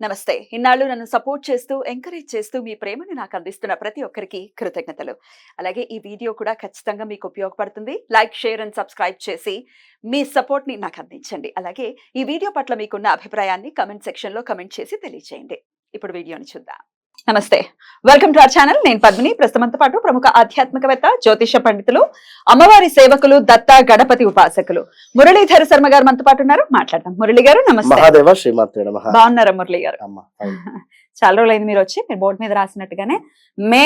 నమస్తే. ఇన్నాళ్ళు నన్ను సపోర్ట్ చేస్తూ, ఎంకరేజ్ చేస్తూ మీ ప్రేమని నాకు అందిస్తున్న ప్రతి ఒక్కరికి కృతజ్ఞతలు. అలాగే ఈ వీడియో కూడా ఖచ్చితంగా మీకు ఉపయోగపడుతుంది. లైక్, షేర్ అండ్ సబ్స్క్రైబ్ చేసి మీ సపోర్ట్‌ని నాకు అందించండి. అలాగే ఈ వీడియో పట్ల మీకున్న అభిప్రాయాన్ని కామెంట్ సెక్షన్‌లో కామెంట్ చేసి తెలియజేయండి. ఇప్పుడు వీడియోని చూద్దాం. నమస్తే. Welcome to our channel. నేను పద్మిని. ప్రస్తుతంతో పాటు ప్రముఖ ఆధ్యాత్మికవేత్త, జ్యోతిష పండితులు, అమ్మవారి సేవకులు, దత్త గణపతి ఉపాసకులు మురళీధర శర్మ గారు మనతో పాటు ఉన్నారు. మాట్లాడదాం. మురళి గారు నమస్తే. మహాదేవ శ్రీమాత్రే నమః. బాగున్నారా మురళి గారు? చాలా రోజులైంది మీరు వచ్చి. మీరు బోర్డు మీద రాసినట్టుగానే మే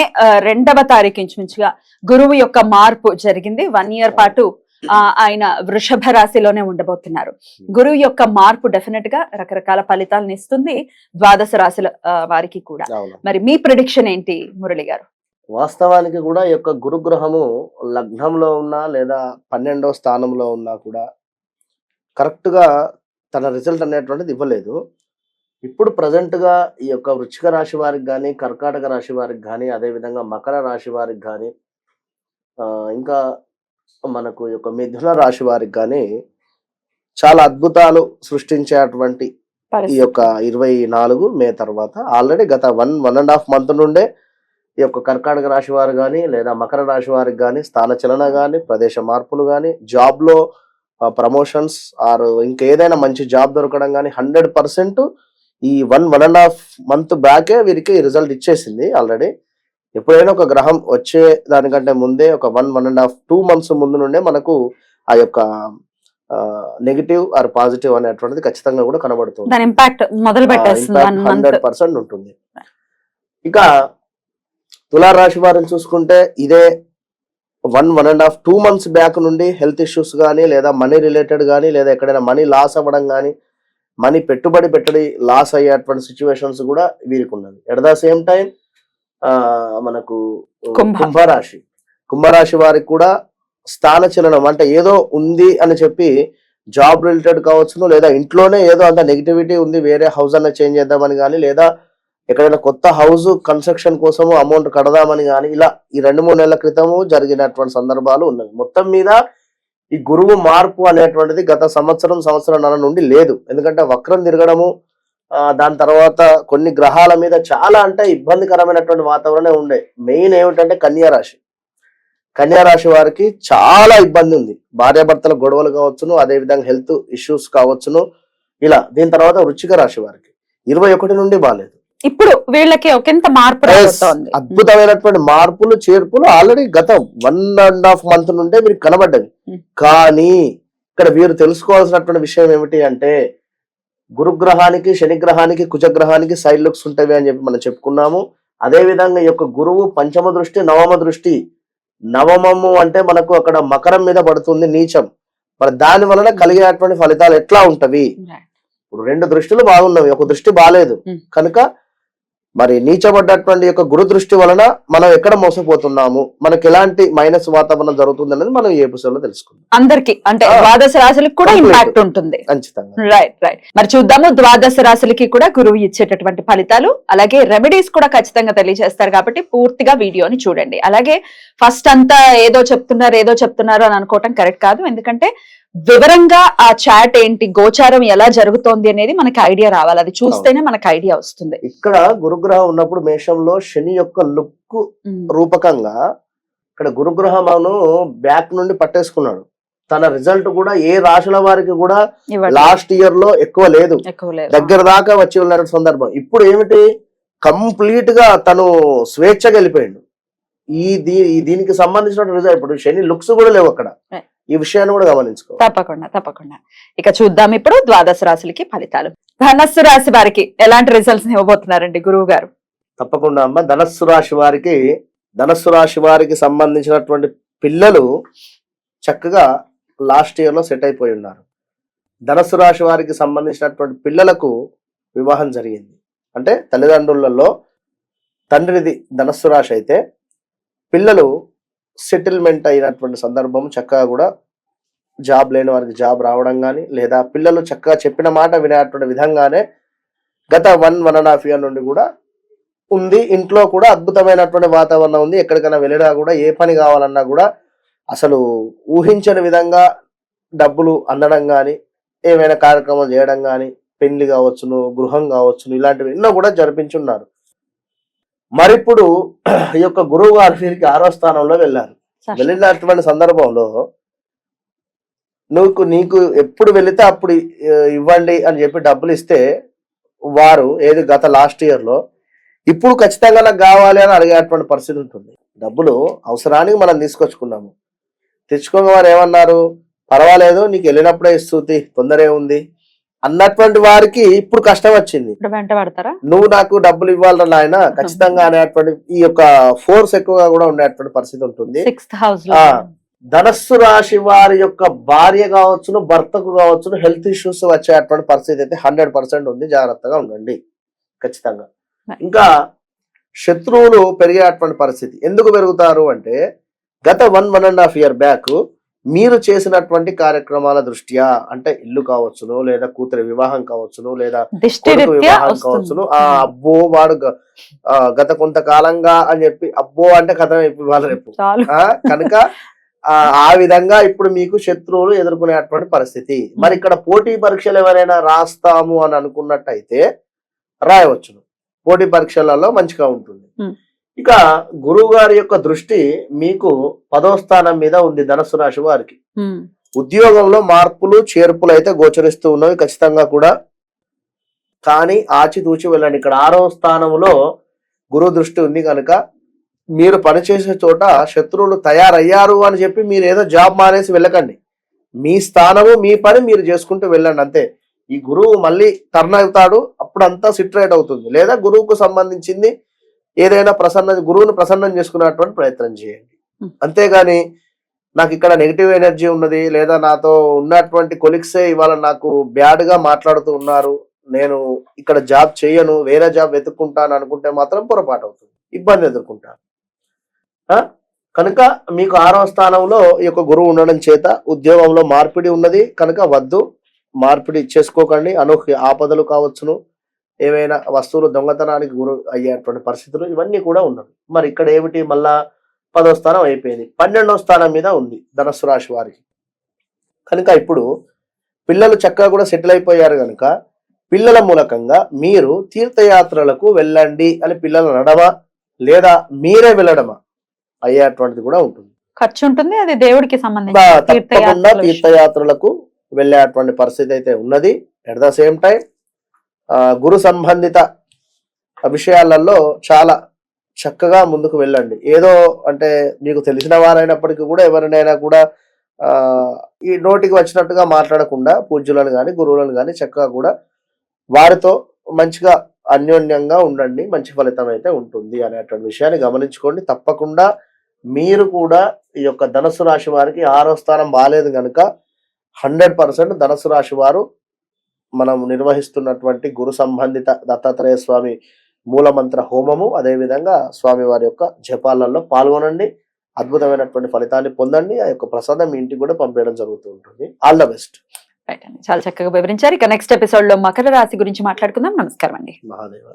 2వ తారీఖు ఇంచుమించుగా గురువు యొక్క మార్పు జరిగింది. 1 ఇయర్ పాటు ఆయన వృషభ రాశిలోనే ఉండబోతున్నారు. గురువు యొక్క మార్పు డెఫినెట్ గా రకరకాల ఫలితాలను ఇస్తుంది ద్వాదశ రాశుల వారికి కూడా. మరి మీ ప్రిడిక్షన్ ఏంటి మురళి గారు? వాస్తవానికి కూడా ఈ యొక్క గురుగ్రహము లగ్నంలో ఉన్నా లేదా 12వ స్థానంలో ఉన్నా కూడా కరెక్ట్ గా తన రిజల్ట్ అనేటువంటిది ఇవ్వలేదు. ఇప్పుడు ప్రజెంట్ గా ఈ యొక్క వృశ్చిక రాశి వారికి కానీ, కర్కాటక రాశి వారికి కానీ, అదే విధంగా మకర రాశి వారికి కానీ, ఇంకా మనకు ఈ యొక్క మిథున రాశి వారికి కానీ చాలా అద్భుతాలు సృష్టించేటువంటి ఈ యొక్క 24 మే తర్వాత ఆల్రెడీ గత 1.5 మంత్ నుండే ఈ యొక్క కర్కాటక రాశి వారు కానీ లేదా మకర రాశి వారికి కానీ స్థానచలన కానీ, ప్రదేశ మార్పులు కానీ, జాబ్ లో ప్రమోషన్స్ ఆర్ ఇంకేదైనా మంచి జాబ్ దొరకడం కానీ 100% ఈ 1.5 మంత్ బ్యాకే వీరికి రిజల్ట్ ఇచ్చేసింది ఆల్రెడీ. ఎప్పుడైనా ఒక గ్రహం వచ్చే దానికంటే ముందే ఒక 1.5 2 మంత్స్ ముందు నుండే మనకు ఆ యొక్క నెగిటివ్ ఆర్ పాజిటివ్ అనేటువంటిది ఖచ్చితంగా కూడా కనబడుతుంది. దాని ఇంపాక్ట్ మొదలు పెట్టేస్తుంది. 100% ఉంటుంది. ఇక తులారాశి వారిని చూసుకుంటే ఇదే 1.5 2 మంత్స్ బ్యాక్ నుండి హెల్త్ ఇష్యూస్ కానీ లేదా మనీ రిలేటెడ్ కానీ లేదా ఎక్కడైనా మనీ లాస్ అవ్వడం కానీ, మనీ పెట్టుబడి లాస్ అయ్యేటువంటి సిచ్యువేషన్స్ కూడా వీరికి ఉన్నది. ఎట్ ద సేమ్ టైం మనకు కుంభరాశి వారికి కూడా స్థానచలనం అంటే ఏదో ఉంది అని చెప్పి జాబ్ రిలేటెడ్ కావచ్చును, లేదా ఇంట్లోనే ఏదో అంత నెగిటివిటీ ఉంది, వేరే హౌస్ అన్న చేంజ్ చేద్దామని కానీ, లేదా ఎక్కడైనా కొత్త హౌస్ కన్స్ట్రక్షన్ కోసము అమౌంట్ కడదామని కానీ, ఇలా ఈ 2-3 నెలల క్రితము జరిగినటువంటి సందర్భాలు ఉన్నాయి. మొత్తం మీద ఈ గురువు మార్పు అనేటువంటిది గత సంవత్సరంన్నర నుండి లేదు. ఎందుకంటే వక్రం తిరగడము, దాని తర్వాత కొన్ని గ్రహాల మీద చాలా అంటే ఇబ్బందికరమైనటువంటి వాతావరణం ఉండే. మెయిన్ ఏమిటంటే కన్యారాశి వారికి చాలా ఇబ్బంది ఉంది. భార్యాభర్తల గొడవలు కావచ్చును, అదే విధంగా హెల్త్ ఇష్యూస్ కావచ్చును, ఇలా. దీని తర్వాత వృశ్చిక రాశి వారికి 21 నుండి బాలేదు. ఇప్పుడు వీళ్ళకి ఒకంత మార్పు రాబోతోంది. అద్భుతమైనటువంటి మార్పులు, చేర్పులు ఆల్రెడీ గత 1.5 మంత్ నుండే వీరికి కనబడ్డది. కానీ ఇక్కడ వీరు తెలుసుకోవాల్సినటువంటి విషయం ఏమిటి అంటే, గురుగ్రహానికి, శనిగ్రహానికి, కుజగ్రహానికి సైడ్ లుక్స్ ఉంటాయి అని చెప్పి మనం చెప్పుకున్నాము. అదే విధంగా ఈ యొక్క గురువు పంచమ దృష్టి, నవమ దృష్టి. నవమము అంటే మనకు అక్కడ మకరం మీద పడుతుంది, నీచం. మరి దాని వలన కలిగేటువంటి ఫలితాలు ఎట్లా ఉంటవి? ఇప్పుడు 2 దృష్టిలు బాగున్నవి, ఒక దృష్టి బాలేదు కనుక మరి నీచబడ్డటువంటి యొక్క గురు దృష్టి వలన మనం ఎక్కడ మోసపోతున్నాము, మనకి ఎలాంటి మైనస్ వాతావరణం జరుగుతుంది అనేది మనం ఈ ఎపిసోడ్ లో తెలుసుకుందాం. అందరికి అంటే ద్వాదశ రాశులకు కూడా ఇంపాక్ట్ ఉంటుంది. ఖచ్చితంగా. రైట్. మరి చూద్దాము ద్వాదశ రాశులకి కూడా గురువు ఇచ్చేటటువంటి ఫలితాలు, అలాగే రెమెడీస్ కూడా ఖచ్చితంగా తెలియజేస్తారు. కాబట్టి పూర్తిగా వీడియోని చూడండి. అలాగే ఫస్ట్ అంతా ఏదో చెప్తున్నారు అని అనుకోవటం కరెక్ట్ కాదు. ఎందుకంటే వివరంగా ఆ చాట్ ఏంటి, గోచారం ఎలా జరుగుతోంది అనేది మనకి ఐడియా రావాలి. అది చూస్తేనే మనకి ఐడియా వస్తుంది. ఇక్కడ గురుగ్రహం ఉన్నప్పుడు మేషంలో శని యొక్క లుక్ రూపకంగా ఇక్కడ గురుగ్రహమును బ్యాక్ నుండి పట్టేసుకున్నాడు. తన రిజల్ట్ కూడా ఏ రాశుల వారికి కూడా లాస్ట్ ఇయర్ లో ఎక్కువ లేదు, దగ్గర దాకా వచ్చి ఉన్న సందర్భం. ఇప్పుడు ఏమిటి, కంప్లీట్ గా తను స్వేచ్ఛగా వెళ్ళిపోయాడు. దీనికి సంబంధించిన రిజల్ట్ ఇప్పుడు శని లుక్స్ కూడా లేవు అక్కడ. ఈ విషయాన్ని కూడా గమనించుకో. తప్పకుండా. ఇక చూద్దాం ఇప్పుడు ద్వాదశ రాశులకి ఫలితాలు. ధనస్సు రాశి వారికి ఎలాంటి రిజల్ట్స్ ఇవ్వబోతున్నారండి గురువు గారు? తప్పకుండా అమ్మ. ధనస్సు రాశి వారికి సంబంధించినటువంటి పిల్లలు చక్కగా లాస్ట్ ఇయర్ లో సెట్ అయిపోయి ఉన్నారు. ధనస్సు రాశి వారికి సంబంధించినటువంటి పిల్లలకు వివాహం జరిగింది. అంటే తల్లిదండ్రులలో తండ్రిది ధనస్సు రాశి అయితే పిల్లలు సెటిల్మెంట్ అయినటువంటి సందర్భం, చక్కగా కూడా జాబ్ లేని వారికి జాబ్ రావడం కానీ, లేదా పిల్లలు చక్కగా చెప్పిన మాట వినేటువంటి విధంగానే గత 1.5 ఇయర్ నుండి కూడా ఉంది. ఇంట్లో కూడా అద్భుతమైనటువంటి వాతావరణం ఉంది. ఎక్కడికైనా వెళ్ళినా కూడా, ఏ పని కావాలన్నా కూడా అసలు ఊహించని విధంగా డబ్బులు అందడం కానీ, ఏమైనా కార్యక్రమం చేయడం కానీ, పెళ్లి కావచ్చును, గృహం కావచ్చును, ఇలాంటివి ఎన్నో కూడా జరిపించున్నారు. మరిప్పుడు ఈ యొక్క గురువు గారు వీరికి 6వ స్థానంలో వెళ్ళారు. వెళ్ళినటువంటి సందర్భంలో నీకు ఎప్పుడు వెళితే అప్పుడు ఇవ్వండి అని చెప్పి డబ్బులు ఇస్తే వారు ఏది గత లాస్ట్ ఇయర్ లో ఇప్పుడు ఖచ్చితంగా నాకు కావాలి అని అడిగేటువంటి పరిస్థితి ఉంటుంది. డబ్బులు అవసరానికి మనం తీసుకొచ్చుకున్నాము, తెచ్చుకోగా వారు ఏమన్నారు, పర్వాలేదు నీకు వెళ్ళినప్పుడే ఇస్తుంది, తొందరే ఉంది అన్నటువంటి వారికి ఇప్పుడు కష్టం వచ్చింది. వెంట పడతారా, నువ్వు నాకు డబ్బులు ఇవ్వాలరా నాయన ఖచ్చితంగా అనేటువంటి ఈ యొక్క ఫోర్స్ ఎక్కువగా కూడా ఉండేటువంటి పరిస్థితి ఉంటుంది. 6th house ధనస్సు రాశి వారి యొక్క భార్య కావచ్చును, భర్తకు కావచ్చును హెల్త్ ఇష్యూస్ వచ్చేటువంటి పరిస్థితి అయితే 100% ఉంది. జాగ్రత్తగా ఉండండి ఖచ్చితంగా. ఇంకా శత్రువులు పెరిగేటువంటి పరిస్థితి. ఎందుకు పెరుగుతారు అంటే గత 1.5 year బ్యాక్ మీరు చేసినటువంటి కార్యక్రమాల దృష్ట్యా, అంటే ఇల్లు కావచ్చును, లేదా కూతురి వివాహం కావచ్చును, లేదా కొడుకు వివాహం కావచ్చును, అబ్బో వాడు గత కొంతకాలంగా అని చెప్పి అబ్బో అంటే కథ ఇవాళ రేపు కనుక ఆ విధంగా ఇప్పుడు మీకు శత్రువులు ఎదుర్కొనేటువంటి పరిస్థితి. మరి ఇక్కడ పోటీ పరీక్షలు ఎవరైనా రాస్తాము అని అనుకున్నట్టయితే రాయవచ్చును, పోటీ పరీక్షలలో మంచిగా ఉంటుంది. ఇక గురువు గారి యొక్క దృష్టి మీకు 10వ స్థానం మీద ఉంది ధనుస్సు రాశి వారికి. ఉద్యోగంలో మార్పులు చేర్పులు అయితే గోచరిస్తూ ఉన్నవి ఖచ్చితంగా కూడా, కానీ ఆచితూచి వెళ్ళండి. ఇక్కడ 6వ స్థానంలో గురువు దృష్టి ఉంది కనుక మీరు పనిచేసే చోట శత్రువులు తయారయ్యారు అని చెప్పి మీరు ఏదో జాబ్ మానేసి వెళ్ళకండి. మీ స్థానము మీ పని మీరు చేసుకుంటూ వెళ్ళండి అంతే. ఈ గురువు మళ్ళీ టర్న్ అవుతాడు, అప్పుడు అంతా సిట్రేట్ అవుతుంది. లేదా గురువుకు సంబంధించింది ఏదైనా గురువుని ప్రసన్నం చేసుకునేటువంటి ప్రయత్నం చేయండి. అంతేగాని నాకు ఇక్కడ నెగిటివ్ ఎనర్జీ ఉన్నది, లేదా నాతో ఉన్నటువంటి కొలిక్సే ఇవాళ నాకు బ్యాడ్ గా మాట్లాడుతూ ఉన్నారు, నేను ఇక్కడ జాబ్ చేయను వేరే జాబ్ వెతుక్కుంటాను అనుకుంటే మాత్రం పొరపాటు అవుతుంది, ఇబ్బంది ఎదుర్కొంటాను. కనుక మీకు 6వ స్థానంలో ఈ యొక్క గురువు ఉండడం చేత ఉద్యోగంలో మార్పిడి ఉన్నది కనుక వద్దు, మార్పిడి చేసుకోకండి. అనూహ్య ఆపదలు కావచ్చును, ఏమైనా వస్తువులు దొంగతనానికి గురి అయ్యేటువంటి పరిస్థితులు ఇవన్నీ కూడా ఉన్నవి. మరి ఇక్కడ ఏమిటి, మళ్ళా 10వ స్థానం అయిపోయింది, 12వ స్థానం మీద ఉంది ధనుస్సు రాశి వారికి. కనుక ఇప్పుడు పిల్లలు చక్కగా కూడా సెటిల్ అయిపోయారు కనుక పిల్లల మూలకంగా మీరు తీర్థయాత్రలకు వెళ్ళండి అని పిల్లలు అనడమా లేదా మీరే వెళ్ళడమా అయ్యేటువంటిది కూడా ఉంటుంది. ఖర్చు ఉంటుంది, అది దేవుడికి సంబంధించి తప్పకుండా తీర్థయాత్రలకు వెళ్ళేటువంటి పరిస్థితి అయితే ఉన్నది. ఎట్ ద సేమ్ టైం గురు సంబంధిత విషయాలలో చాలా చక్కగా ముందుకు వెళ్ళండి. ఏదో అంటే మీకు తెలిసిన వారైనప్పటికీ కూడా ఎవరినైనా కూడా ఈ నోటికి వచ్చినట్టుగా మాట్లాడకుండా పూజ్యులను కానీ గురువులను కానీ చక్కగా కూడా వారితో మంచిగా అన్యోన్యంగా ఉండండి, మంచి ఫలితం అయితే ఉంటుంది అనేటువంటి విషయాన్ని గమనించుకోండి. తప్పకుండా మీరు కూడా ఈ యొక్క ధనుస్సు రాశి వారికి 6వ స్థానం బాగాలేదు కనుక 100% ధనుస్సు రాశి వారు మనం నిర్వహిస్తున్నటువంటి గురు సంబంధిత దత్తాత్రేయ స్వామి మూలమంత్ర హోమము, అదేవిధంగా స్వామి వారి యొక్క జపాలలో పాల్గొనండి, అద్భుతమైనటువంటి ఫలితాన్ని పొందండి. ఆ యొక్క ప్రసాదం మీ ఇంటికి కూడా పంపేయడం జరుగుతూ ఉంటుంది. All the best. చాలా చక్కగా వివరించారు. ఇక నెక్స్ట్ ఎపిసోడ్ లో మకర రాశి గురించి మాట్లాడుకుందాం. నమస్కారం అండి. మహాదేవ.